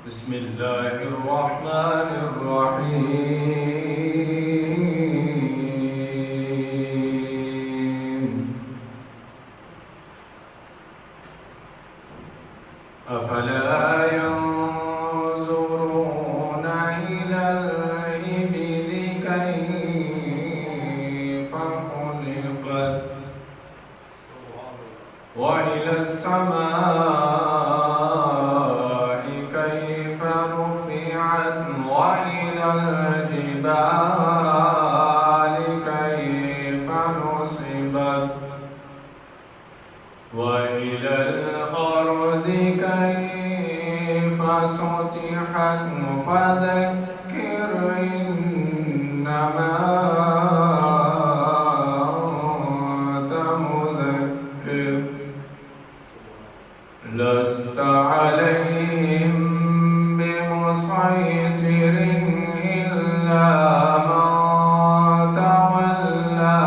بسم الله الرحمن الرحيم أفلا ينظرون إلى الإبل كيف خلقت وإلى السماء كيف رفعت وإلى الجبال كيف نصبت وإلى الأرض كيف سطحت فذكر إنما أنت مذكر لست عليهم بمسيطر إلا من تولى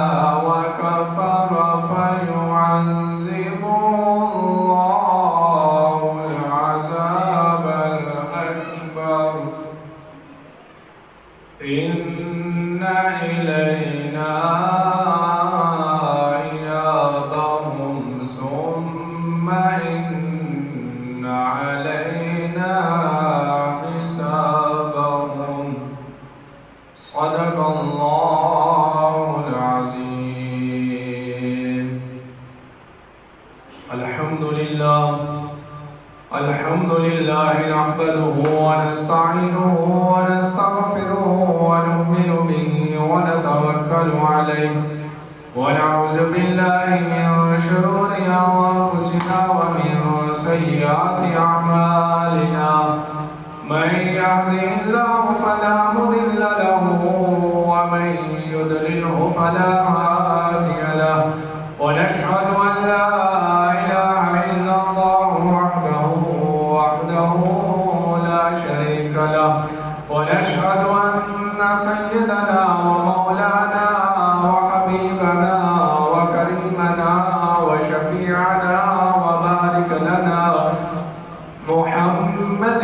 وكفر فيعذبه الله العذاب الأكبر إن إلينا إيابهم ثم إن علينا حسابهم صدق الله العظيم. الحمد لله نحمده ونستعينه ونستغفره ونؤمن به ونتوكل عليه ونعوذ بالله من شرور أنفسنا ومن سيئات أعمالنا من يهده الله فلا مضل له ومن يضلله فلا هادي له ونشهد أن لا إله إلا الله وحده لا شريك له ونشهد أن سيدنا ومولانا وحبيبنا وكريمنا وشفيعنا وبارك لنا محمد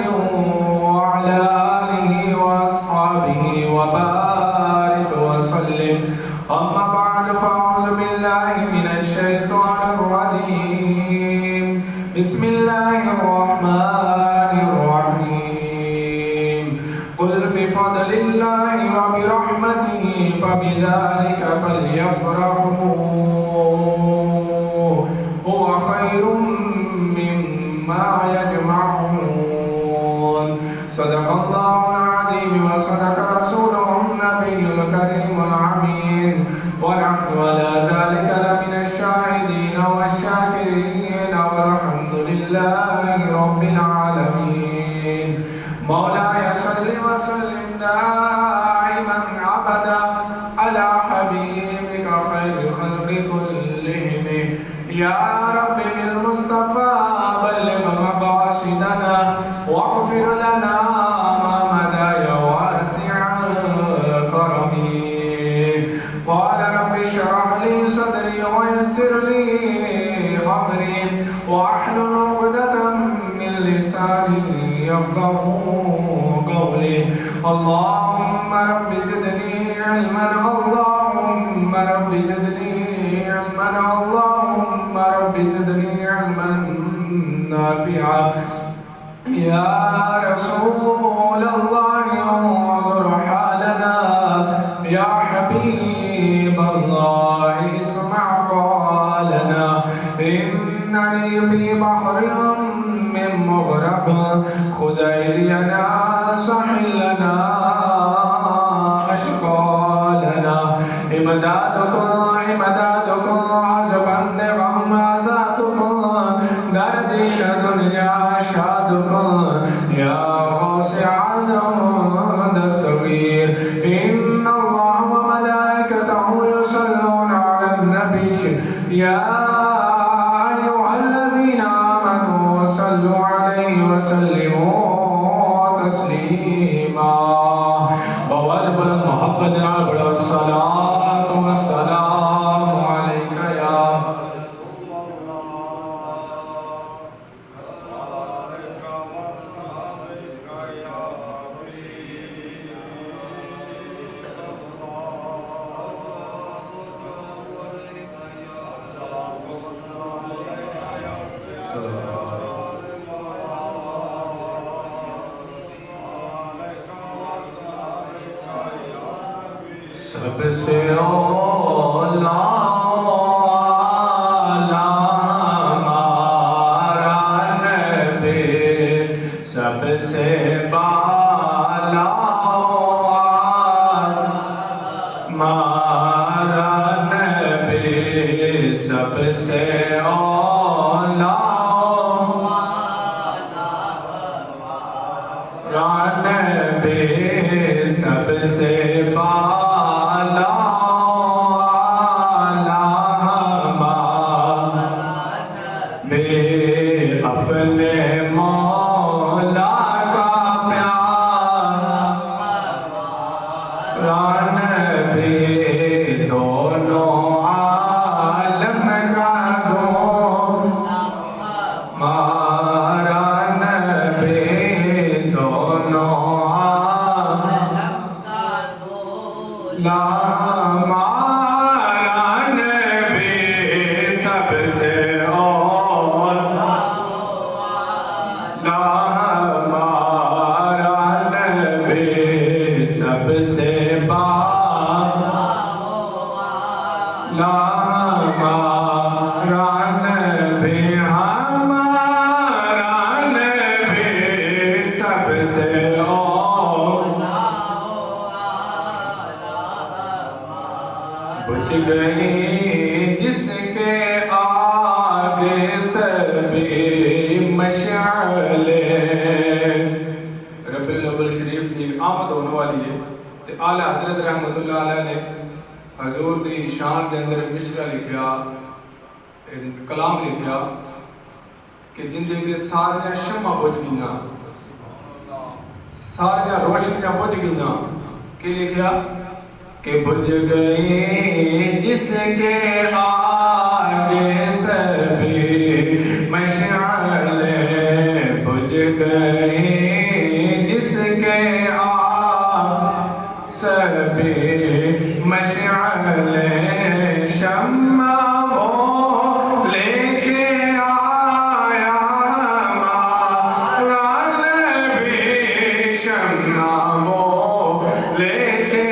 وعلى آله وأصحابه وبارك وسلم. أما بعد فأعوذ بالله من الشيطان الرجيم. بسم الله الرحمن الرحيم. قل بفضل الله وبرحمته فبذلك فليفرحوا هو خير مما يجمعون. صدق الله العظيم وصدق رسوله النبي الكريم الأمين ونحن على ذلك لمن الشاهدين والشاكرين والحمد لله رب العالمين. مولاي صل وسلم دائما أبدا على حبيبك خير الخلق كلهم. يا رب بالمصطفى بلغ مقاصدنا واغفر لنا ما مدى يا واسع الكرم. قال رب اشرح لي صدري ويسر لي أمري واحلل عقدة من لساني يفقهوا قولي. اللهم رب زدني علما اللهم رب زدني علما اللهم رب زدني علما نافعا. يا رسول الله انظر حالنا يا حبيب الله اسمع قالنا. إنني في بحر من مغرق خذ إلينا ساحلنا أشقالنا. إمدادكم عزبا نغم عزاتكم دردين دنيا شادكم يا واسع الصغير. إن الله وملائكته يصلون على النبي يا أيها الذين آمنوا صلوا عليه وسلموا تسليما. بوالب المحبت بڑا الصلاة والسلام عليك يا سب سے اولا ہمارا نبی، سب سے بالا ہمارا نبی، سب سے اولا نبی، سب سے بالا میں اپنے مولا کا پیارا نبی، دونوں عالم کا ہمارا نبی، دونوں ہمارا نبی، سب سے اولا ہمارا نبی، سب سے بالا ہمارا نبی، ہمارا نبی، سب سے بجھ گئی جس کے آگے سبھی مشعلیں۔ ربیع الاول شریف دی آمد ہونے والی ہے تے اعلیٰ حضرت رحمت اللہ علیہ نے حضور دی شان دے اندر مشرہ لکھیا، کلام لکھیا کہ جندے کے سارے شمع بجھ گئیاں، سارے روشنیاں بجھ گئیاں۔ کہ لکھیا کہ بجھ گئی جس کے آگے سبھی مشعلیں، بجھ گئی جس کے آگے سبھی مشعلیں، شمع وہ لے کے آیا ہمارا نبی، شمع وہ لے کے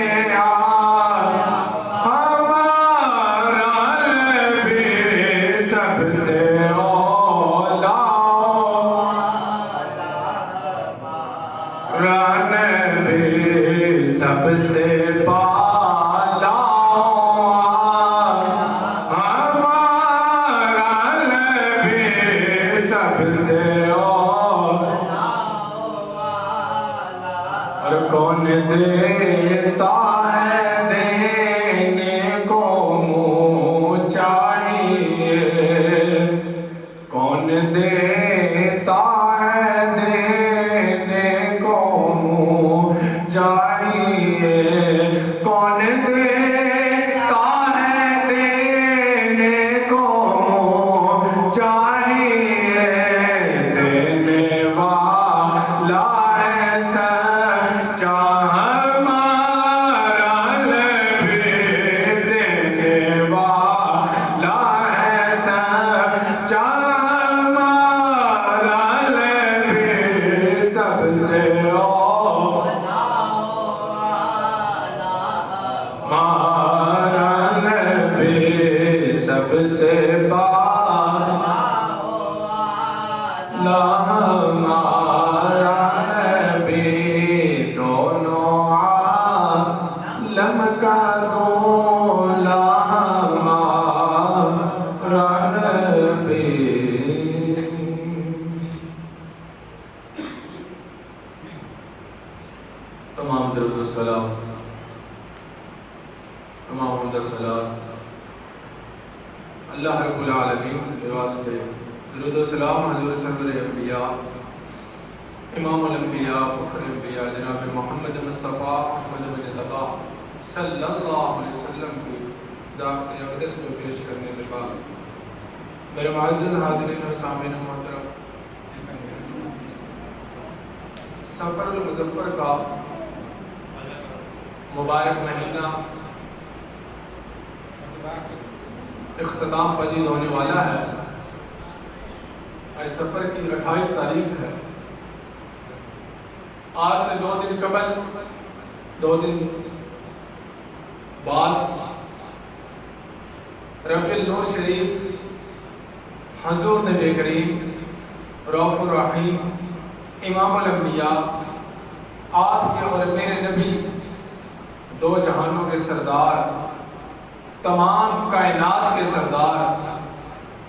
سب سے بالا ہمارا نبی، سب سے اولا، اور کون دیتا ہے دینے کو منہ چاہیے، کون دیتا ہے دینے کو منہ چاہیے، کون دیتا ہے دینے کو منہ چاہیے، دینے والا ہے سچا ہمارا نبی، دینے والا ہے سچا ہمارا نبی، سب سے ہمارا نبی، سب سے بالا ہمارا نبی، دونوں عالم کا دولا ہمارا نبی۔ تمام درود و سلام، تمام حمد و صلات اللہ رب العالمین کے واسطے، درود و سلام حضور سرور انبیاء، امام الانبیاء، فخر انبیاء، جناب محمد مصطفیٰ احمد مجتبیٰ صلی اللہ علیہ وسلم کی ذات اقدس کو پیش کرنے کے بعد، میرے معزز حاضرین اور سامعین محترم، سفر المظفر کا مبارک مہینہ اختتام پذیر ہونے والا ہے۔ آج سفر کی 28 تاریخ ہے۔ آج سے 2 دن قبل 2 دن بعد ربیع النور شریف حضور نبی کریم رؤوف الرحیم امام الانبیاء آپ کے اور میرے نبی دو جہانوں کے سردار، تمام کائنات کے سردار،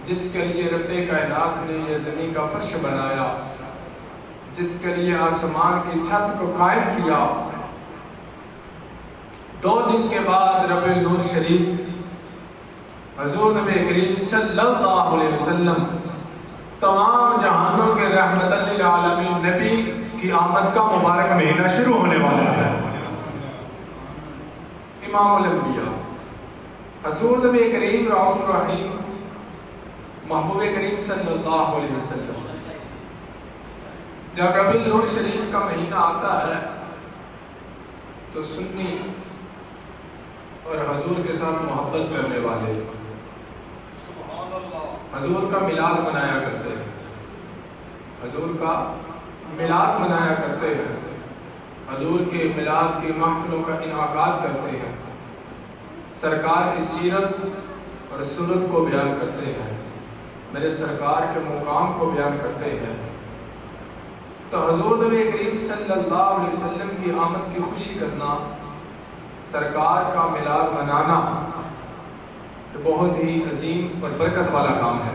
جس کے لیے رب کائنات نے یہ زمین کا فرش بنایا، جس کے لیے آسمان کی چھت کو قائم کیا، 2 دن کے بعد ربیع النور شریف حضور نبی کریم صلی اللہ علیہ وسلم تمام جہانوں کے رحمت للعالمین نبی کی آمد کا مبارک مہینہ شروع ہونے والا ہے۔ امام الانبیاء حضور نبی کریم رؤوف الرحیم محبوب کریم صلی اللہ علیہ وسلم جب ربیع النور شریف کا مہینہ آتا ہے تو سنی اور حضور کے ساتھ محبت کرنے والے حضور کا میلاد منایا کرتے ہیں، حضور کا میلاد منایا کرتے ہیں، حضور کے میلاد کی محفلوں کا انعقاد کرتے ہیں، سرکار کی سیرت اور صورت کو بیان کرتے ہیں، میرے سرکار کے مقام کو بیان کرتے ہیں۔ تو حضور نبی کریم صلی اللہ علیہ وسلم کی آمد کی خوشی کرنا، سرکار کا میلاد منانا بہت ہی عظیم اور برکت والا کام ہے۔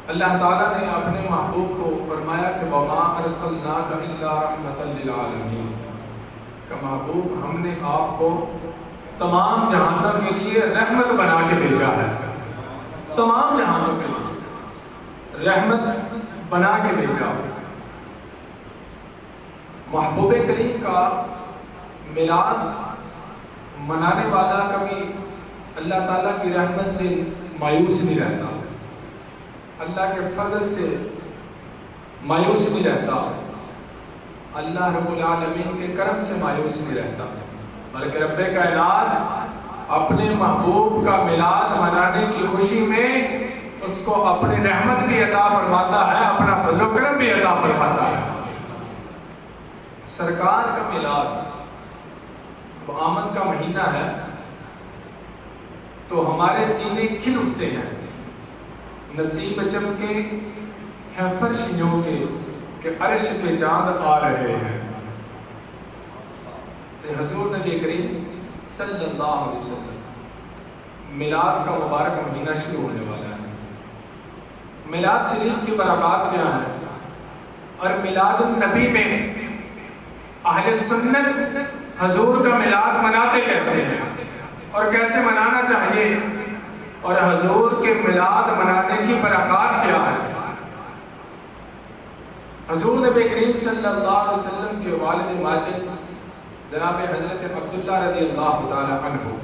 اللہ تعالیٰ نے اپنے محبوب کو فرمایا کہ وَمَا أَرْسَلْنَاكَ إِلَّا رَحْمَةً لِلْعَالَمِينَ، کہ محبوب ہم نے آپ کو تمام جہانوں کے لیے رحمت بنا کے بھیجا ہے، تمام جہانوں کے لیے رحمت بنا کے بھیجا۔ محبوب کریم کا میلاد منانے والا کبھی اللہ تعالیٰ کی رحمت سے مایوس نہیں رہتا، اللہ کے فضل سے مایوس نہیں رہتا، اللہ رب العالمین کے کرم سے مایوس نہیں رہتا، بلکہ رب کائنات اپنے محبوب کا میلاد منانے کی خوشی میں اس کو اپنی رحمت بھی عطا فرماتا ہے، اپنا فضل و کرم بھی عطا فرماتا ہے۔ سرکار کا میلاد آمد کا مہینہ ہے تو ہمارے سینے کھل اٹھتے ہیں، نصیب چمکے ہیں فرش یوں کے کہ عرش پہ چاند آ رہے ہیں۔ تو حضور نبی کریم صلی اللہ علیہ وسلم میلاد کا مبارک مہینہ شروع ہونے والا ہے۔ میلاد شریف کی برکات کیا ہیں؟ اور میلاد النبی میں اہل سنت حضور کا میلاد مناتے کیسے ہیں اور کیسے منانا چاہیے، اور حضور کے میلاد منانے کی برکات کیا ہے؟ حضور نبی کریم صلی اللہ علیہ وسلم کے والد ماجد جناب حضرت عبداللہ رضی اللہ تعالی عنہ،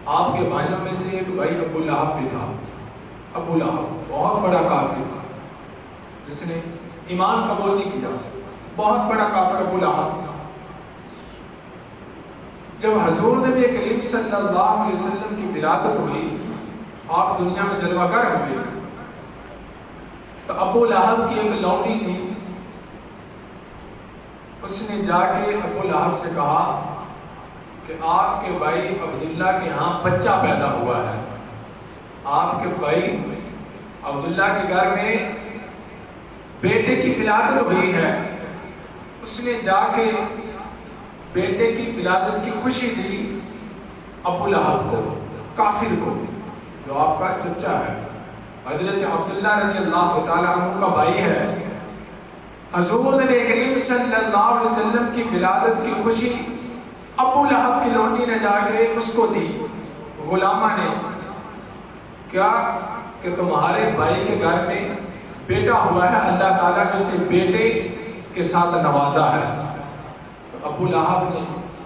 آپ کے بھائیوں میں سے ایک بھائی ابو لہب بھی تھا۔ ابو لہب بہت بڑا کافر، جس نے ایمان قبول نہیں کیا، بہت بڑا کافر ابو لہب۔ جب حضور نبی کریم صلی اللہ علیہ وسلم کی ولادت ہوئی، آپ دنیا میں جلوہ گر ہوئے، تو ابو لہب کی ایک لونڈی تھی، اس نے جا کے ابو لہب سے کہا کہ آپ کے بھائی عبداللہ کے ہاں بچہ پیدا ہوا ہے، آپ کے بھائی عبداللہ کے گھر میں بیٹے کی ولادت ہوئی ہے۔ اس نے جا کے بیٹے کی ولادت کی خوشی دی ابو لہب کو، کافر کو، جو آپ کا چچا ہے، حضرت عبداللہ رضی اللہ تعالیٰ عنہ کا بھائی ہے۔ حضور نبی کریم صلی اللہ علیہ وسلم کی ولادت کی خوشی ابو لہب کی لونڈی نے جا کے اس کو دی، غلامہ نے، کیا کہ تمہارے بھائی کے گھر میں بیٹا ہوا ہے، اللہ تعالیٰ نے اسے بیٹے کے ساتھ نوازا ہے۔ تو ابو لہب نے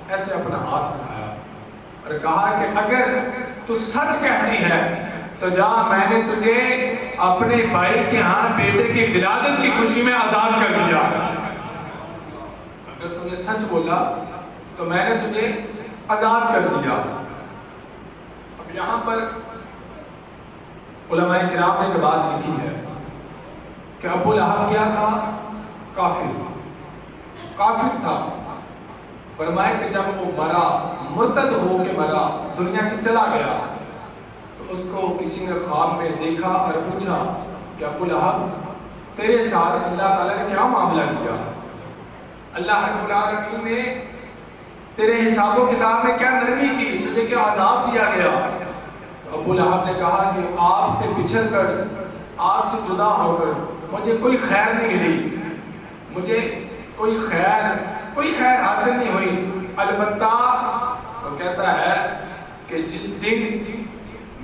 ایسے اپنا ہاتھ اٹھایا اور کہا کہ اگر تو سچ کہتی ہے تو جا، میں نے تجھے اپنے بھائی کے ہاں بیٹے کی ولادت کی خوشی میں آزاد کر دیا، اگر تو نے سچ بولا تو میں نے تجھے آزاد کر دیا۔ اب یہاں پر علماء کرام نے ایک بات لکھی ہے کہ ابو لہب کیا تھا؟ کافر تھا، فرمایا کہ جب وہ مرا، مرتد ہو کے مرا، دنیا سے چلا گیا، تو اس کو کسی نے خواب میں دیکھا اور پوچھا کہ ابو لہب تیرے ساتھ اللہ تعالیٰ نے کیا معاملہ کیا؟ اللہ رب العالمین نے تیرے حساب و کتاب میں کیا نرمی کی، تجھے کیا عذاب دیا گیا؟ تو ابو لہب نے کہا کہ آپ سے بچھڑ کر، آپ سے جدا ہو کر مجھے کوئی خیر نہیں ملی، مجھے کوئی خیر حاصل نہیں ہوئی۔ البتہ وہ کہتا ہے کہ جس دن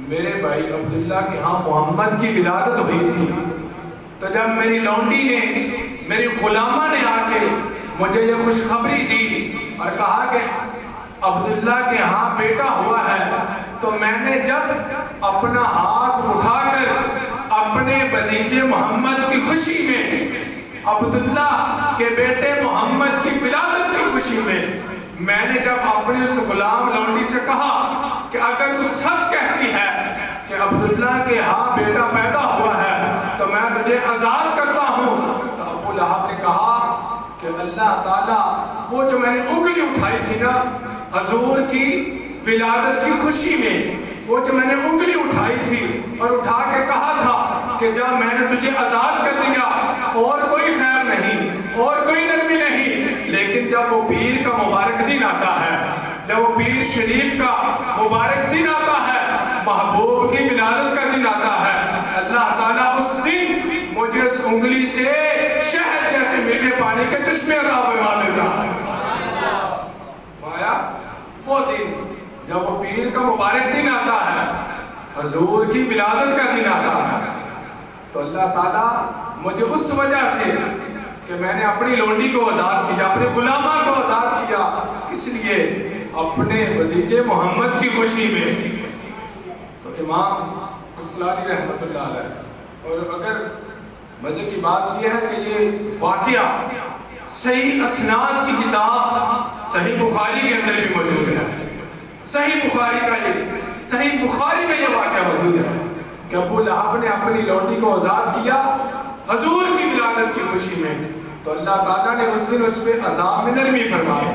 میرے بھائی عبداللہ کے ہاں محمد کی ولادت ہوئی تھی، تو جب میری لونڈی نے، میری غلامہ نے آ کے مجھے یہ خوشخبری دی اور کہا کہ عبداللہ کے ہاں بیٹا ہوا ہے، تو میں نے جب اپنا ہاتھ اٹھا کر اپنے بھتیجے محمد کی خوشی میں، عبداللہ کے بیٹے محمد کی ولادت کی خوشی میں نے جب اپنی اس غلام لونڈی سے کہا کہ اگر تو سچ کہتی ہے کہ عبداللہ کے ہاں بیٹا پیدا ہوا ہے تو میں تجھے آزاد کرتا ہوں، تو ابو لہب نے کہا کہ اللہ تعالیٰ وہ جو میں نے انگلی اٹھائی تھی نا حضور کی ولادت کی خوشی میں، وہ جو میں نے انگلی اٹھائی تھی اور اٹھا کے کہا تھا کہ جب میں نے تجھے آزاد کر دیا، اور کوئی خیر نہیں اور کوئی نرمی نہیں، لیکن جب وہ پیر کا مبارک دن آتا ہے، جب وہ پیر شریف کا مبارک دن آتا ہے، محبوب کی ولادت کا دن آتا ہے، اللہ تعالیٰ اس دن مجھے اس انگلی سے شہد جیسے میٹھے پانی کے چشمے عطا فرما دیتا ہے۔ وہ دن جب وہ پیر کا مبارک دن آتا ہے، حضور کی ولادت کا دن آتا ہے، تو اللہ تعالیٰ مجھے اس وجہ سے کہ میں نے اپنی لونڈی کو آزاد کیا، اپنے غلامہ کو آزاد کیا، اس لیے اپنے بھتیجے محمد کی خوشی میں۔ تو امام کسلانی رحمۃ اللہ علیہ، اور اگر مزے کی بات یہ ہے کہ یہ واقعہ صحیح اسناد کی کتاب صحیح بخاری کے اندر بھی موجود ہے، صحیح بخاری میں یہ واقعہ موجود ہے کہ ابو لہب نے اپنی لونڈی کو آزاد کیا حضور کی ولادت کی خوشی میں، تو اللہ تعالیٰ نے اس دن اس پہ عذاب میں نرمی فرمائی،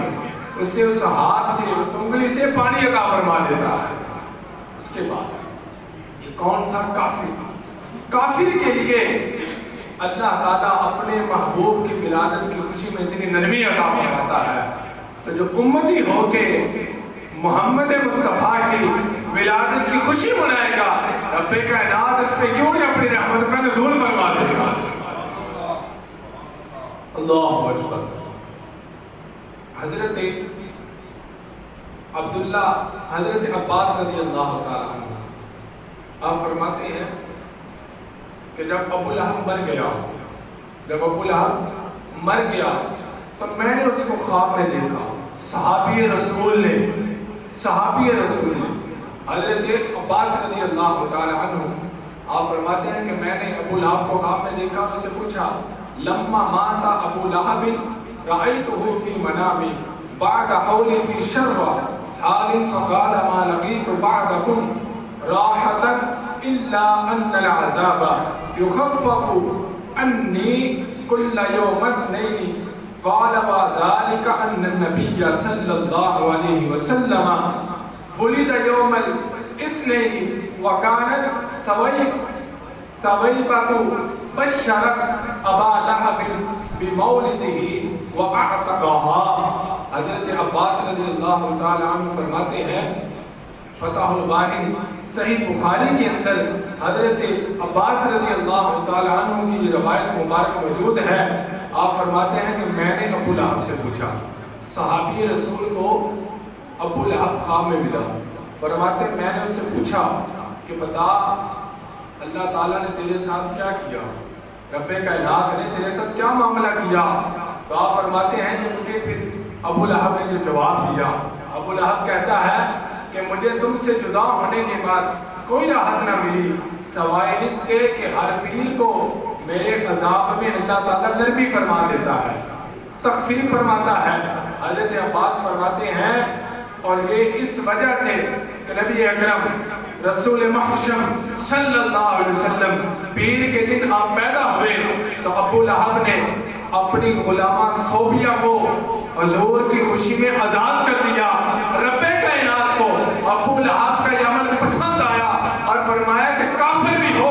اس سے اس ہاتھ سے، اس انگلی سے پانی عطا فرما دیتا ہے۔ اس کے بعد یہ کون تھا؟ کافر کے لیے اللہ تعالیٰ اپنے محبوب کی ولادت کی خوشی میں اتنی نرمی عطا فرماتا ہے، تو جو امتی ہو کے محمد مصطفیٰ کی ولادت کی خوشی منائے گا، رب کائنات اس پہ کیوں نہیں اپنی رحمت کا نزول فرما دے گا۔ اللہ اکبر۔ حضرت عبداللہ، حضرت عباس رضی اللہ تعالیٰ عنہ، آپ فرماتے ہیں کہ جب ابو لہب مر گیا تو میں نے اس کو خواب میں دیکھا، صحابی رسول نے حضرت عباس رضی اللہ تعالی عنہ آپ فرماتے ہیں کہ میں نے ابو لہب کو خواب میں دیکھا اور اسے پوچھا، لما مات ابو لہب رأیتہ فی منامی بعد حولی فی شرع حال فقال ما لقیت بعدکم راحتا الا ان العذاب یخفف انی کل یوم اثنین قال وذلك ان النبي صلى الله عليه وسلم ولد يوم الاثنين وكانت ثويبة بشرت ابا لہب بمولده واعتقها۔ حضرت عباس رضی اللہ تعالی عنہ فرماتے ہیں، فتح الباری صحیح بخاری کے اندر حضرت عباس رضی اللہ تعالی عنہ کی روایت مبارک موجود ہے۔ آپ فرماتے ہیں کہ میں نے ابو لہب سے پوچھا، صحابی رسول کو ابو لہب خواب میں ملا، فرماتے ہیں میں نے اس سے پوچھا کہ بتا اللہ تعالیٰ نے تیرے ساتھ کیا کیا، رب کائنات نے تیرے ساتھ کیا معاملہ کیا؟ تو آپ فرماتے ہیں کہ مجھے پھر ابو لہب نے جو جواب دیا، ابو لہب کہتا ہے کہ مجھے تم سے جدا ہونے کے بعد کوئی راحت نہ ملی سوائے اس کے کہ ہر پیر کو میرے عذاب میں اللہ تعالیٰ نرمی فرما دیتا ہے، تخفیف فرماتا ہے۔ حضرت عباس فرماتے ہیں اور یہ اس وجہ سے کہ نبی اکرم رسول محتشم صلی اللہ علیہ وسلم پیر کے دن آپ پیدا ہوئے تو ابو لہب نے اپنی غلامہ صوبیہ کو حضور کی خوشی میں آزاد کر دیا۔ رب کائنات کو ابو لہب کا یہ عمل پسند آیا اور فرمایا کہ کافر بھی ہو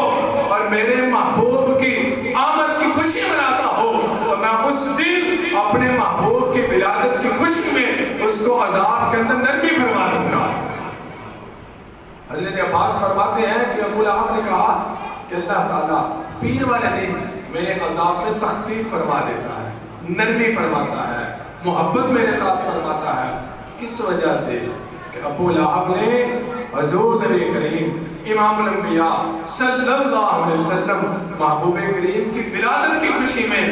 اور میرے محبوب کی آمد کی خوشی مناتا ہو تو میں اس دن اپنے محبوب کی ولادت کی خوشی میں اس کو عذاب کے اندر نرمی فرما دوں گا۔ حضرت عباس فرماتے ہیں کہ ابو لہب نے کہا کہ اللہ تعالیٰ پیر والے دن میرے عذاب میں تخفیف فرما دیتا ہے، نرمی فرماتا ہے، محبت میرے ساتھ فرماتا ہے۔ کس وجہ سے؟ کہ ابو لہب نے حضور نبی کریم امام الانبیاء صلی اللہ علیہ وسلم محبوب کریم کی ولادت کی خوشی میں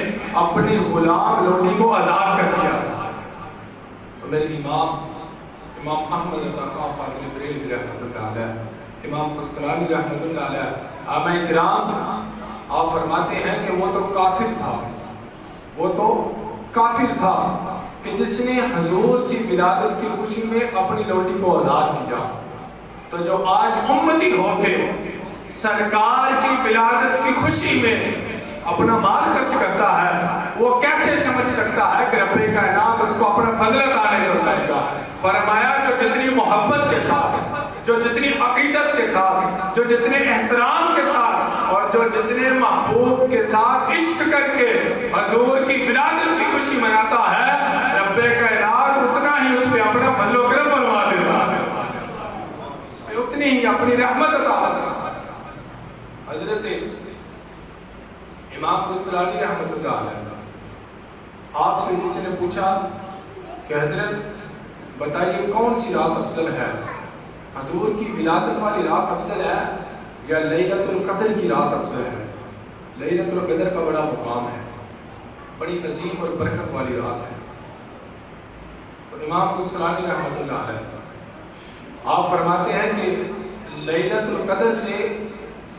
اپنی غلام لونڈی کو آزاد کر دیا تھا۔ تو میرے امام احمد عطا خان فاضل بریلوی رحمۃ اللہ علیہ، امام قسطلانی رحمۃ اللہ علیہ، علماء کرام آپ فرماتے ہیں کہ وہ تو کافر تھا کہ جس نے حضور کی ولادت کی خوشی میں اپنی لونڈی کو آزاد کیا۔ تو جو آج امتی ہو کے سرکار کی ولادت کی خوشی میں اپنا مال خرچ کرتا ہے، وہ کیسے سمجھ سکتا ہے کہ رب کائنات اس کو اپنا فضل عطا نہیں فرمائے گا؟ فرمایا جو جتنی محبت کے ساتھ، جو جتنی عقیدت کے ساتھ، جو جتنے احترام کے ساتھ اور جو جتنے محبوب کے ساتھ عشق کر کے حضور کی ولادت کی خوشی مناتا ہے، رب کائنات اتنا ہی اس پہ اپنا فضل و کرم فرما دیتا ہے، اس پہ اتنی ہی اپنی رحمت عطا فرماتا ہے۔ حضرت امام قسطلانی رحمۃ اللہ علیہ، آپ سے کسی نے پوچھا کہ حضرت بتائیے کون سی رات افضل ہے، حضور کی ولادت والی رات افضل ہے یا لیلۃ القدر کی رات افضل ہے؟ لیلۃ القدر کا بڑا مقام ہے، بڑی عظیم اور برکت والی رات ہے۔ تو امام قسطلانی رحمۃ اللہ علیہ آپ فرماتے ہیں کہ لیلۃ القدر سے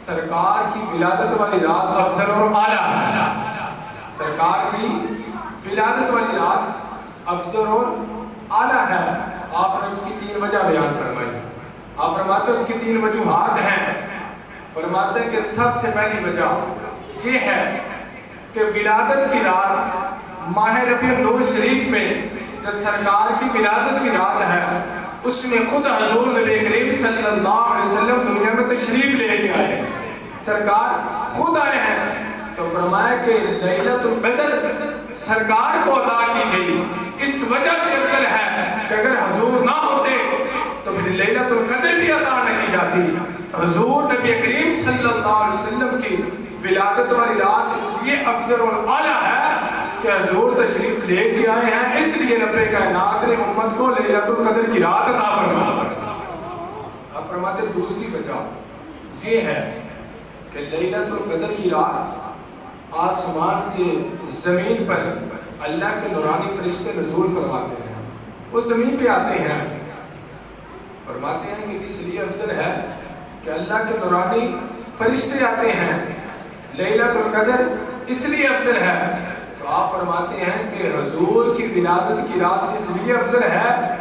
سرکار کی ولادت والی رات افضل اور اعلیٰ ہے۔ سرکار کی ولادت والی رات افضل اور اعلیٰ ہے۔ آپ نے اس کی 3 وجہ بیان فرمائی۔ آپ فرماتے ہیں اس کی 3 وجوہات ہیں۔ فرماتے ہیں کہ سب سے پہلی وجہ یہ ہے کہ ولادت کی رات ماہ ربیع الاول شریف میں جو سرکار کی ولادت کی رات ہے، اس میں خود حضور نبی کریم صلی اللہ علیہ وسلم دنیا میں تشریف لے کے آئے، سرکار خود آئے ہیں۔ تو فرمایا کہ لیلۃ القدر سرکار کو عطا کی گئی، اس وجہ سے افضل ہے کہ اگر حضور نہ ہوتے تو پھر لیلۃ القدر بھی عطا نہ کی جاتی۔ حضور نبی کریم صلی اللہ علیہ وسلم کی ولادت والی رات اس لیے افضل اور اعلیٰ ہے کہ حضور تشریف لے کے آئے ہیں، اس لیے رب کائنات نے امت کو لیلۃ القدر کی رات عطا فرمایا۔ اب فرماتے دوسری وجہ یہ ہے کہ لیلۃ القدر کی رات آسمان سے زمین پر اللہ کے نورانی فرشتے نزول فرماتے ہیں، وہ زمین پہ آتے ہیں۔ فرماتے ہیں کہ اس لیے افضل ہے کہ اللہ کے نورانی فرشتے آتے ہیں، لیلۃ القدر اس لیے افضل ہے۔ تو آپ فرماتے ہیں کہ حضور کی ولادت کی رات اس لیے افضل ہے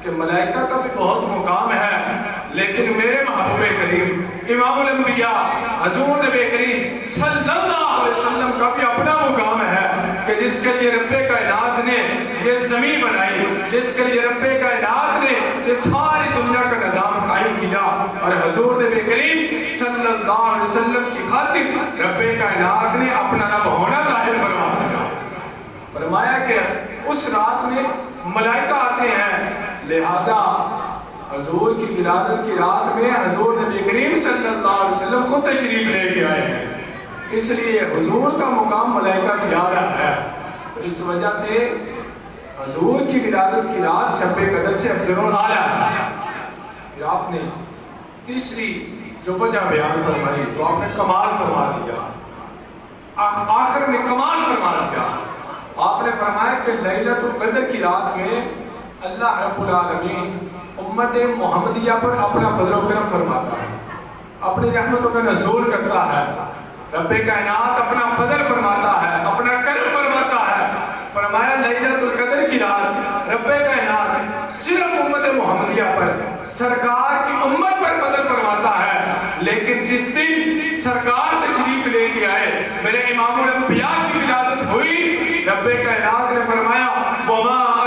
کہ ملائکہ کا بھی بہت مقام ہے، لیکن میرے محبوب کریم امام الانبیاء حضور نبی کریم صلی اللہ علیہ وسلم کا بھی اپنا مقام ہے کہ جس کے لیے رب کائنات نے یہ زمین بنائی، جس کے لیے رب کائنات نے یہ ساری دنیا کا نظام قائم کیا، اور حضور نبی کریم صلی اللہ علیہ وسلم کی خاطر رب کائنات نے اپنا رب ہونا ظاہر فرما دیا۔ فرمایا کہ اس رات میں ملائکہ آتے ہیں، لہذا حضور کی ولادت کی رات میں حضور نبی کریم صلی اللہ علیہ وسلم خود تشریف لے کے آئے ہیں، اس لیے حضور کا مقام ملائکہ سے زیادہ ہے۔ تو اس وجہ سے حضور کی ولادت کی رات شب قدر سے افضل و اعلیٰ ہے۔ پھر آپ نے تیسری جو وجہ بیان فرمائی تو آپ نے کمال فرما دیا، آخر میں کمال فرما دیا۔ آپ نے فرمایا کہ لیلۃ القدر کی رات میں اللہ رب العالمین امت محمدیہ پر اپنا فضل و کرم فرماتا ہے، اپنی رحمتوں کا نزول کرتا ہے، رب کائنات اپنا فضل فرماتا ہے، اپنا کرم فرماتا ہے۔ فرمایا لیلۃ القدر کی رات رب کائنات صرف امت محمدیہ پر، سرکار کی امت پر فضل فرماتا ہے، لیکن جس دن سرکار تشریف لے کے آئے، میرے امام الانبیاء کی ولادت ہوئی، رب کائنات نے فرمایا وَمَا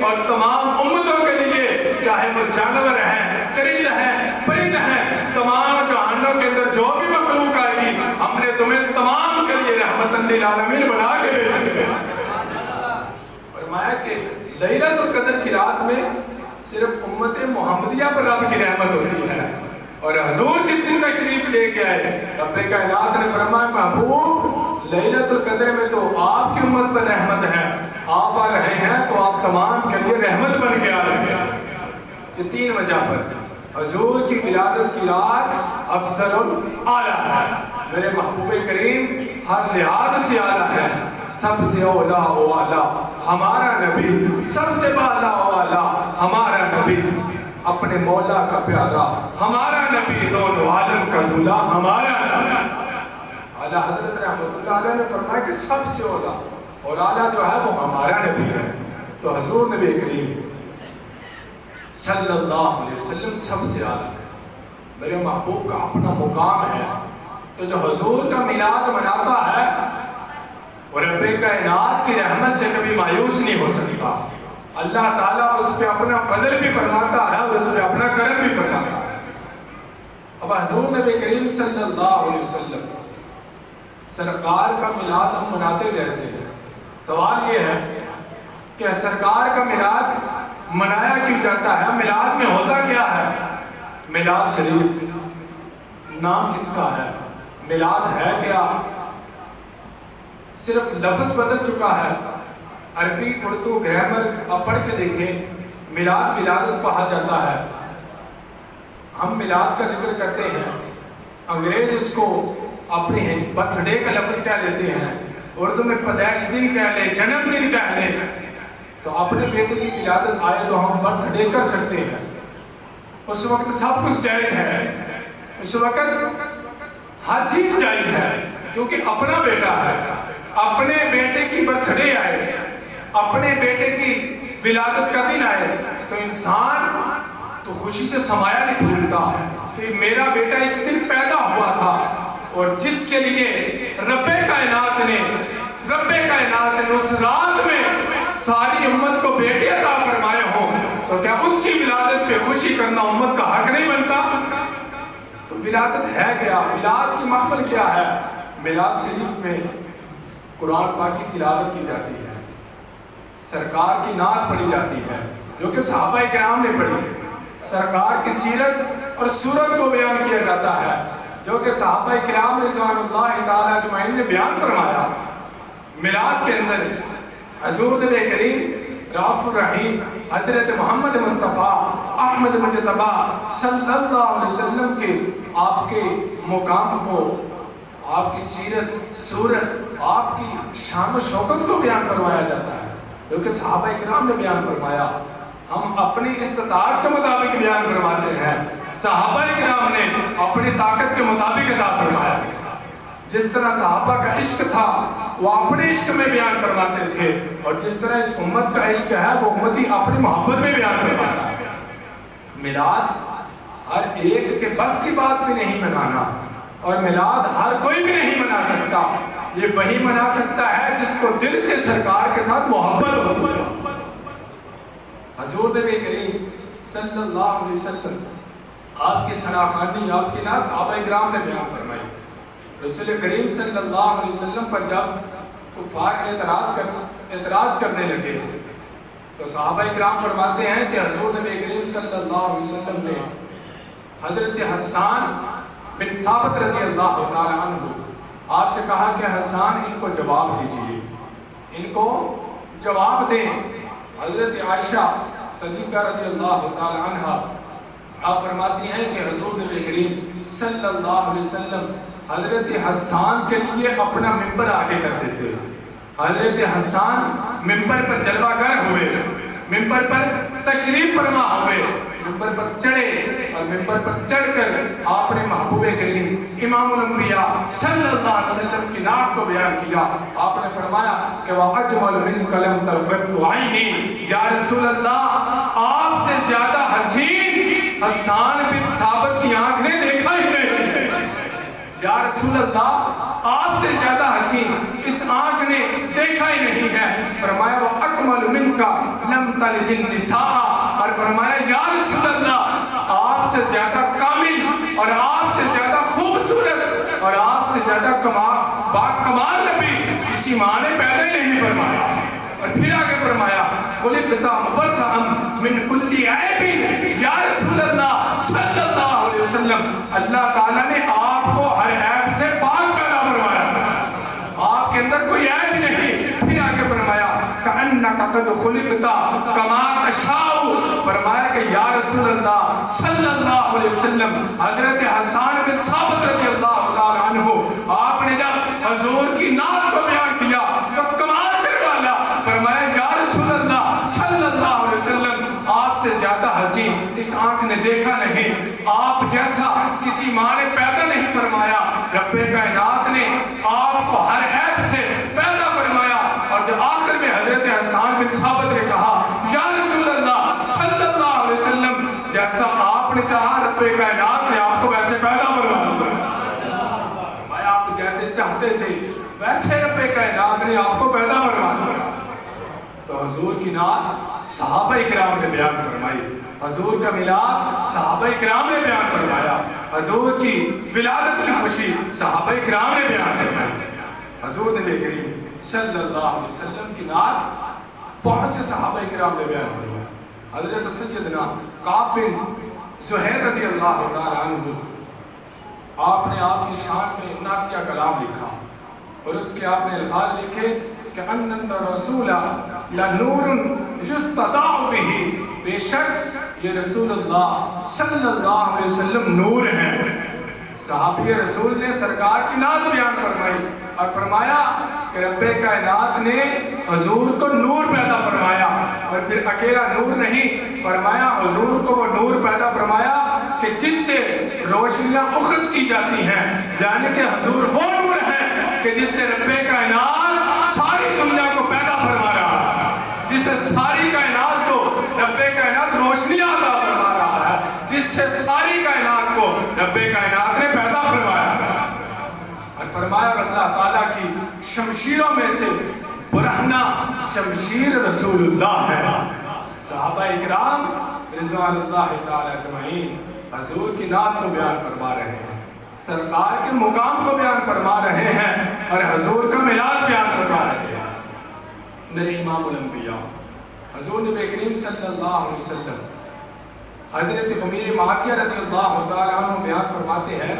اور تمام امتوں کے لیے، چاہے وہ جانور ہیں، چرند ہیں، پرند ہیں، تمام جہانوں کے اندر جو بھی مخلوق آئے گی، ہم نے تمہیں تمام کے لیے رحمت للعالمین بنا کے بھیجا ہے۔ فرمایا کہ لیلۃ القدر کی رات میں صرف امت محمدیہ پر رب کی رحمت ہوتی ہے، اور حضور جس دن تشریف لے کے آئے، رب کائنات نے فرمایا محبوب لیلۃ القدر میں تو آپ کی امت پر رحمت ہے، آپ آ رہے ہیں تو آپ تمام کے لیے رحمت بن کے آ رہے ہیں۔ یہ تین وجہ پر حضور کی ولادت کی رات افضل الاعلیٰ ہے، میرے محبوب کریم ہر لحاظ سے اعلیٰ ہے، سب سے اولیٰ و اعلیٰ ہمارا نبی، سب سے بالا و اعلیٰ ہمارا نبی، اپنے مولا کا پیارا ہمارا نبی، دونوں عالم کا دولہ ہمارا نبی۔ اعلیٰ حضرت رحمت اللہ علیہ نے فرمایا کہ سب سے اولیٰ اور اعلیٰ جو ہے وہ ہمارا نبی ہے، تو حضور نبی کریم صلی اللہ علیہ وسلم سب سے اعلیٰ ہے، میرے محبوب کا اپنا مقام ہے۔ تو جو حضور کا میلاد مناتا ہے وہ رب کائنات کی رحمت سے کبھی مایوس نہیں ہو سکتا، اللہ تعالیٰ اس پہ اپنا فضل بھی فرماتا ہے اور اس پہ اپنا کرم بھی فرماتا ہے۔ اب حضور نبی کریم صلی اللہ علیہ وسلم سرکار کا میلاد ہم مناتے کیسے ہیں؟ سوال یہ ہے کہ سرکار کا میلاد منایا کیوں جاتا ہے؟ میلاد میں ہوتا کیا ہے؟ میلاد شریف نام کس کا ہے؟ میلاد ہے کیا؟ صرف لفظ بدل چکا ہے، عربی اردو گرامر آپ پڑھ کے دیکھیں، میلاد ولادت کہا جاتا ہے۔ ہم میلاد کا ذکر کرتے ہیں، انگریز اس کو اپنے برتھ ڈے کا لفظ کہہ لیتے ہیں، اردو میں پیدائش دن کہہ لیں، جنم دن کہہ لیں۔ تو اپنے بیٹے کی ولادت آئے تو ہم برتھ ڈے کر سکتے ہیں، اس وقت سب کچھ جائز ہے، اس وقت ہر چیز جائز ہے، کیونکہ اپنا بیٹا ہے، اپنے بیٹے کی برتھ ڈے آئے، اپنے بیٹے کی ولادت کا دن آئے تو انسان تو خوشی سے سمایا نہیں بھولتا کہ میرا بیٹا اس دن پیدا ہوا تھا، اور جس کے لیے رب کائنات نے اس رات میں ساری امت کو بیٹے عطا فرمائے ہوں، تو کیا اس کی ولادت پہ خوشی کرنا امت کا حق نہیں بنتا؟ تو ولادت ہے کیا؟ میلاد کی محفل کیا ہے؟ میلاد شریف میں قرآن پاک کی تلاوت کی جاتی ہے، سرکار کی نعت پڑھی جاتی ہے جو کہ صحابہ کرام نے پڑھی، سرکار کی سیرت اور صورت کو بیان کیا جاتا ہے جو کہ صحابہ کرام رضوان اللہ تعالی اجمعین نے بیان فرمایا۔ میلاد کے اندر حضور نبی کریم رؤوف الرحیم حضرت محمد مصطفیٰ احمد مجتبی صلی اللہ علیہ وسلم کے آپ کے مقام کو، آپ کی سیرت صورت، آپ کی شان و شوکت کو بیان فرمایا جاتا ہے جو کہ صحابہ کرام نے بیان فرمایا۔ ہم اپنی استطاعت کے مطابق بیان فرماتے ہیں، صحابہ کرام نے اپنی طاقت کے مطابق عطا فرمایا۔ جس طرح صحابہ کا عشق تھا وہ اپنے عشق میں بیان فرماتے تھے، اور جس طرح اس امت کا عشق ہے وہ امتی اپنی محبت میں بیان فرماتا ہے۔ میلاد ہر ایک کے بس کی بات بھی نہیں منانا، اور میلاد ہر کوئی بھی نہیں منا سکتا، یہ وہی منا سکتا ہے جس کو دل سے سرکار کے ساتھ محبت ہوتی ہے۔ حضور نبی کریم صلی اللہ علیہ وسلم آپ کی شناخوانی، آپ کی نعت صحابہ کرام نے بیان فرمائی۔ رسول کریم صلی اللہ علیہ وسلم پر جب کفار اعتراض کرنے لگے تو صحابہ کرام فرماتے ہیں کہ حضور نبی کریم صلی اللہ علیہ وسلم نے حضرت حسان بن ثابت رضی اللہ تعالی عنہ آپ سے کہا کہ حسان ان کو جواب دیجئے، ان کو جواب دیں۔ حضرت عائشہ صدیقہ رضی اللہ تعالی عنہ آپ فرماتی ہیں کہ حضور نبی کریم صلی اللہ علیہ وسلم حضرت حسان کے لیے اپنا ممبر آگے کر دیتے۔ حضرت حسان ممبر پر جلوہ گر ہوئے، ممبر پر تشریف فرما ہوئے، ممبر پر چڑھے، اور ممبر پر چڑھ کر آپ نے محبوب کریم امام الانبیاء صلی اللہ علیہ وسلم کی نعت کو بیان کیا۔ آپ نے فرمایا کہ وَأَجْمَلُ مِنْكَ لَمْ تَلْبَتُ عَيْنِي، یا رسول اللہ آپ سے زیادہ حسین حسان بن ثابت کی آنکھ نے دیکھا ہی نہیں۔ یا رسول اللہ آپ سے زیادہ حسین اس آنکھ نے دیکھا ہی نہیں ہے۔ فرمایا وہ اکمل منکا لم تلد النساء، اور فرمایا یا رسول اللہ آپ سے زیادہ کامل اور آپ سے زیادہ خوبصورت اور آپ سے زیادہ کمال نبی کسی ماں نے پیدا ہی نہیں فرمایا۔ اور پھر آگے فرمایا خلقت مبرأ من کل عیب، یا رسول اللہ صلی اللہ علیہ وسلم اللہ تعالیٰ نے آپ کو ہر عیب سے پاک پیدا فرمایا، آپ کے اندر کوئی عیب نہیں۔ پھر آگے فرمایا کأنک قد خلقت کما تشاء، فرمایا کہ یا رسول اللہ صلی اللہ علیہ وسلم حضرت حسان بن ثابت رضی اللہ تعالیٰ عنہ آپ نے جب حضور کی نعت کو بیان کیا تو کمال کرنے والا فرمایا یا رسول اللہ صلی اللہ علیہ وسلم آپ سے زیادہ حسین اس آنکھ نے دیکھا نہیں، آپ جیسا کسی ماں نے پیدا نہیں فرمایا۔ رب کائنات نے آپ کو ہر عیب سے پیدا فرمایا، اور جب آخر میں حضرت حسان بن ثابت نے کہا یا رسول اللہ صلی اللہ علیہ وسلم جیسا آپ نے چاہا رب کائنات نے آپ کو ویسے پیدا فرمایا، آپ جیسے چاہتے تھے ویسے رب کائنات نے آپ کو پیدا فرمایا۔ تو حضور کی نعت صحابہ اکرام نے بیان فرمائی، حضور کا میلاد صحابہ اکرام نے بیان فرمایا، حضور کی ولادت کی خوشی صحابہ اکرام نے بیان فرمائی۔ حضور نبی کریم صلی اللہ علیہ وسلم کی نعت بہت سے صحابہ اکرام نے بیان فرمائی۔ حضرت سیدنا کعب بن زہیر رضی اللہ تعالیٰ عنہ آپ نے آپ کی شان میں نعتیہ کلام لکھا، اور اس کے آپ نے الفاظ لکھے کہ ان الرسول لنور یستطاع به، بے شک یہ رسول اللہ صلی اللہ علیہ وسلم نور ہیں۔ صحابی رسول نے سرکار کی نعت بیان فرمائی اور فرمایا کہ رب کائنات نے حضور کو نور پیدا فرمایا، اور پھر اکیلا نور نہیں فرمایا حضور کو وہ نور پیدا فرمایا کہ جس سے روشنیاں اخذ کی جاتی ہیں، یعنی کہ حضور وہ نور ہے کہ جس سے رب کائنات ساری دنیا کو پیدا فرما رہا ہے، جس سے ساری کائنات کو رب کائنات روشنیاں عطا فرما رہا ہے، جس سے ساری کائنات کو رب کائنات نے پیدا فرمایا۔ اور فرمایا اللہ تعالیٰ کی شمشیروں میں سے برہنہ شمشیر رسول اللہ ہے۔ صحابہ اکرام رضوان اللہ تعالیٰ اجمعین حضور کی نعت کو بیان فرما رہے ہیں، سرکار کے مقام کو بیان فرما رہے ہیں، اور حضور کا میلاد بیان فرما رہے ہیں۔ میرے امام الانبیاء حضور نبی کریم صلی اللہ علیہ وسلم حضرت امیر معاویہ رضی اللہ تعالیٰ عنہ بیان فرماتے ہیں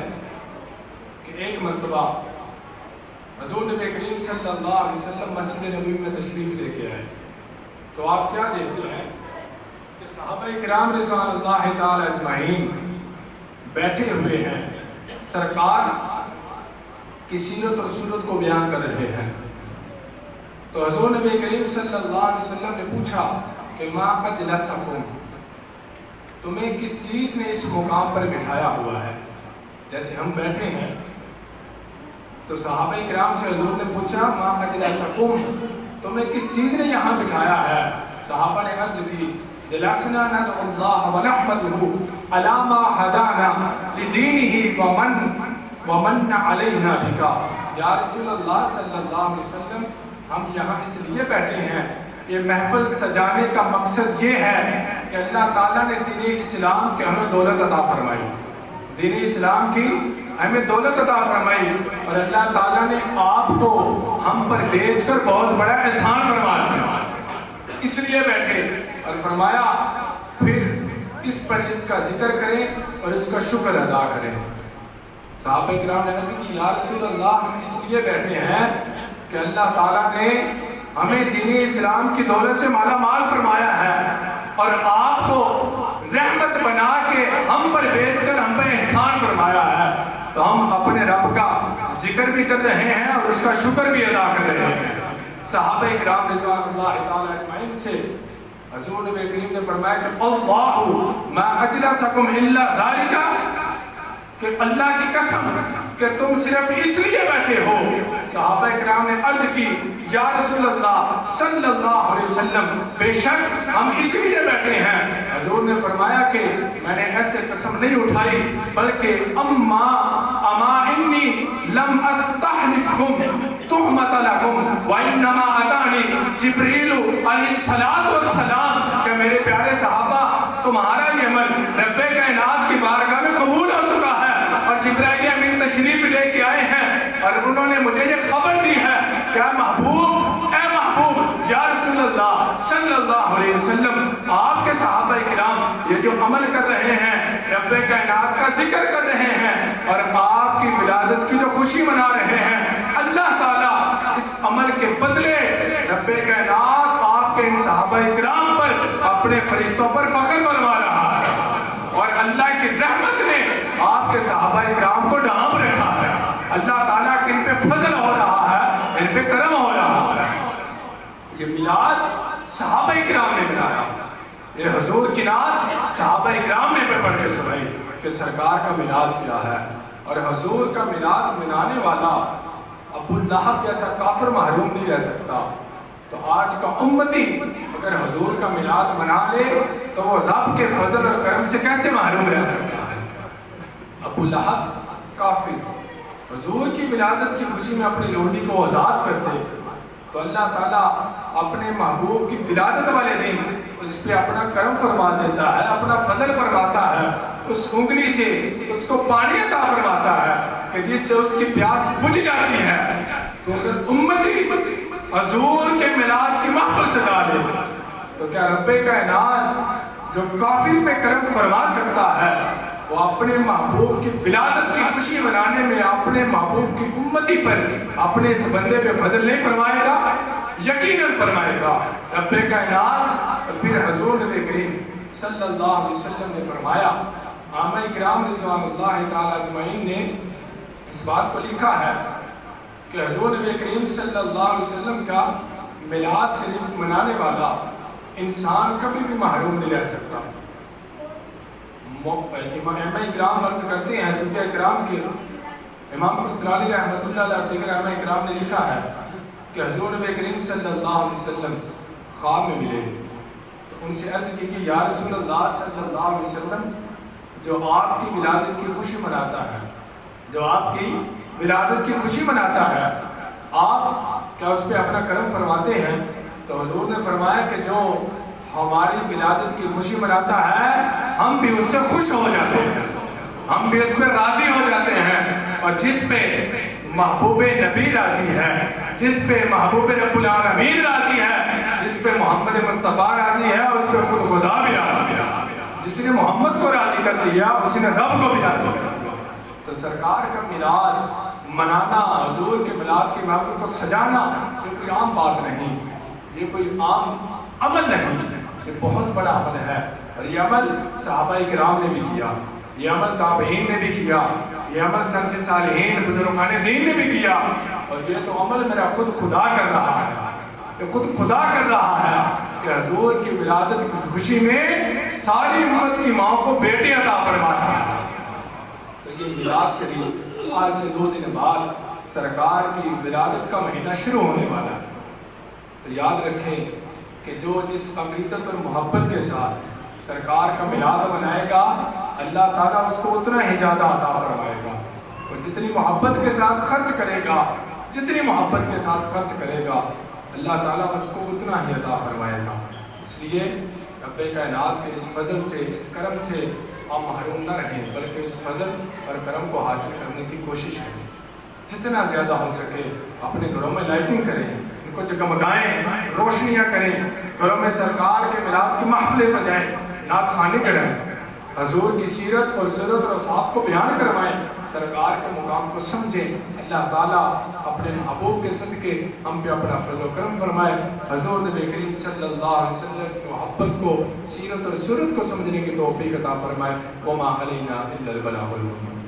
کہ ایک مرتبہ حضور نبی کریم صلی اللہ علیہ وسلم مسجد نبوی میں تشریف لے کے آئے، تو آپ کیا دیکھتے ہیں کہ صحابہ کرام رضوان اللہ تعالیٰ اجمعین بیٹھے ہوئے ہیں، سرکار کی سیرت اور سنت کو بیان کر رہے ہیں۔ تو حضور نبی کریم صلی اللہ علیہ وسلم نے پوچھا کہ ما اجلسکم، تمہیں کس چیز نے اس مقام پر بٹھایا ہوا ہے؟ جیسے ہم بیٹھے ہیں تو صحابہ کرام سے حضور نے پوچھا ما اجلسکم، تمہیں کس چیز نے یہاں بٹھایا ہے؟ صحابہ نے عرض کی جلسنا ندعو اللہ ونحمدہ علی ما ہدانا لدینہ ومن علینا بکا، یا رسول اللہ صلی اللہ علیہ وسلم ہم یہاں اس لیے بیٹھے ہیں، یہ محفل سجانے کا مقصد یہ ہے کہ اللہ تعالیٰ نے دین اسلام کے ہمیں دولت عطا فرمائی، دین اسلام کی ہمیں دولت عطا فرمائی، اور اللہ تعالیٰ نے آپ کو ہم پر بھیج کر بہت بڑا احسان فرما دیا، اس لیے بیٹھے۔ اور فرمایا پھر اس پر اس کا ذکر کریں اور اس کا شکر ادا کریں۔ صحابہ کرام نے کہا کہ یا رسول اللہ ہم اس لیے بیٹھے ہیں کہ اللہ تعالیٰ نے ہمیں دین اسلام کی دولت سے مالا مال فرمایا ہے، اور آپ کو رحمت بنا کے ہم پر بھیج کر ہم پر احسان فرمایا ہے، تو ہم اپنے رب کا ذکر بھی کر رہے ہیں اور اس کا شکر بھی ادا کر رہے ہیں۔ صحابہ کرام رضوان اللہ تعالیٰ اجمعین سے حضور نبی کریم نے فرمایا کہ اللہ ما اجلسکم الا ذالک، کہ اللہ کی قسم کہ تم صرف اس لیے بیٹھے ہو۔ صحابہ کرام نے عرض کی یا رسول اللہ صلی اللہ علیہ وسلم بے شک ہم اس لیے بیٹھے ہیں۔ حضور نے فرمایا کہ میں نے ایسے قسم نہیں اٹھائی، بلکہ اما انی لم استحلفکم تہمۃ لکم وانما اتانی جبریل علیہ السلام کہ میرے پیارے صحابہ تمہارا یہ عمل رب کائنات کی بارگاہ میں قبول ہو چکا ہے اور جبرائیل امین تشریف لے کے آئے ہیں اور انہوں نے مجھے یہ خبر دی ہے کہ اے محبوب یا رسول اللہ صلی اللہ علیہ وسلم آپ کے صحابہ کرام یہ جو عمل کر رہے ہیں رب کائنات کا ذکر کر رہے ہیں اور آپ کی ولادت کی جو خوشی منا رہے ہیں اللہ تعالیٰ اس عمل کے بدلے رب کائنات آپ کے ان صحابہ کرام پر اپنے فرشتوں پر فخر فرما رہا ہے اور اللہ کی رحمت نے آپ کے صحابہ کرام کو ڈھانپ رکھا ہے اللہ تعالیٰ کے ان پہ فضل ہو رہا ہے ان پہ کرم ہو رہا ہے یہ میلاد صحابہ کرام نے منایا یہ حضور کی نعت صحابہ کرام نے پڑھ کے سنائی کہ سرکار کا میلاد کیا ہے اور حضور کا میلاد منانے والا ابو لہب جیسا کافر محروم نہیں رہ سکتا تو آج کا امتی اگر حضور کا میلاد منا لے تو وہ رب کے فضل اور کرم سے کیسے محروم رہ سکتا ہے ابو لہب کافر حضور کی ولادت کی خوشی میں اپنی لونڈی کو آزاد کرتے تو اللہ تعالیٰ اپنے محبوب کی ولادت والے دن اس پہ اپنا کرم فرما دیتا ہے اپنا فضل فرماتا ہے اس انگلی سے اس کو پانی عطا فرماتا ہے کہ جس سے اس کی پیاس بجھ جاتی ہے تو اگر امتی حضور کے میلاد کی محفل سجا دے تو کیا رب کائنات جو کافر پہ کرم فرما سکتا ہے وہ اپنے محبوب کی ولادت کی خوشی منانے میں اپنے محبوب کی امتی پر اپنے اس بندے پہ فضل نہیں فرمائے گا یقیناً فرمائے گا رب کائنات اور پھر حضور نبی کریم صلی اللہ علیہ وسلم نے فرمایا عامہ کرام رضوان اللہ تعالی اجمعین نے اس بات کو لکھا ہے کہ حضور نبی کریم صلی اللہ علیہ وسلم کا میلاد شریف منانے والا انسان کبھی بھی محروم نہیں رہ سکتا امام اکرام عرض کرتے ہیں صوفیہ اکرام کے امام قسطلانی رحمۃ اللہ علیہ دیگر امام اکرام نے لکھا ہے کہ حضور نبی کریم صلی اللہ علیہ وسلم خواب میں ملے تو ان سے عرض کی کہ یا رسول اللہ صلی اللہ علیہ وسلم جو آپ کی ولادت کی خوشی مناتا ہے جو آپ کی ولادت کی خوشی مناتا ہے آپ کیا اس پہ اپنا کرم فرماتے ہیں تو حضور نے فرمایا کہ جو ہماری ولادت کی خوشی مناتا ہے ہم بھی اس سے خوش ہو جاتے ہیں ہم بھی اس پہ راضی ہو جاتے ہیں اور جس پہ محبوب نبی راضی ہے جس پہ محبوب رب العالمین راضی ہے جس پہ محمد مصطفیٰ راضی ہے اس پہ خود خدا بھی راضی ہے جس نے محمد کو راضی کر دیا اس نے رب کو بھی راضی کر دیا تو سرکار کا میلاد منانا حضور کے میلاد کی محفل کو سجانا یہ کوئی عام بات نہیں یہ کوئی عام عمل نہیں یہ بہت بڑا عمل ہے اور یہ عمل صحابہ کرام نے بھی کیا یہ عمل تابعین نے بھی کیا یہ عمل سلف صالحین بزرگان دین نے بھی کیا اور یہ تو عمل میرا خود خدا کر رہا ہے یہ خود خدا کر رہا ہے کہ حضور کی ولادت کی خوشی میں ساری امت کی ماں کو بیٹی عطا فرماتا ہے تو یہ میلاد شریف آج سے 2 دن بعد سرکار کی ولادت کا مہینہ شروع ہونے والا ہے تو یاد رکھیں کہ جو جس عقیدت اور محبت کے ساتھ سرکار کا میلاد منائے گا اللہ تعالیٰ اس کو اتنا ہی زیادہ عطا فرمائے گا اور جتنی محبت کے ساتھ خرچ کرے گا جتنی محبت کے ساتھ خرچ کرے گا اللہ تعالیٰ اس کو اتنا ہی عطا فرمائے گا اس لیے رب کائنات کے اس فضل سے اس کرم سے ہم محروم نہ رہیں بلکہ اس فضل اور کرم کو حاصل کرنے کی کوشش کریں جتنا زیادہ ہو سکے اپنے گھروں میں لائٹنگ کریں ان کو جگمگائیں روشنیاں کریں گھروں میں سرکار کے میلاد کی محفلیں سجائیں نعت خوانی کریں حضور کی سیرت اور سیرت اور اصحاب کو بیان کروائیں سرکار کے مقام کو سمجھیں اللہ تعالیٰ اپنے محبوب کے صدقے ہم پہ اپنا فضل و کرم فرمائے حضور نبی کریم صلی اللہ علیہ وسلم کی محبت کو سیرت اور سیرت کو سمجھنے کی توفیق عطا فرمائے وما علینا الا البلاغ المبین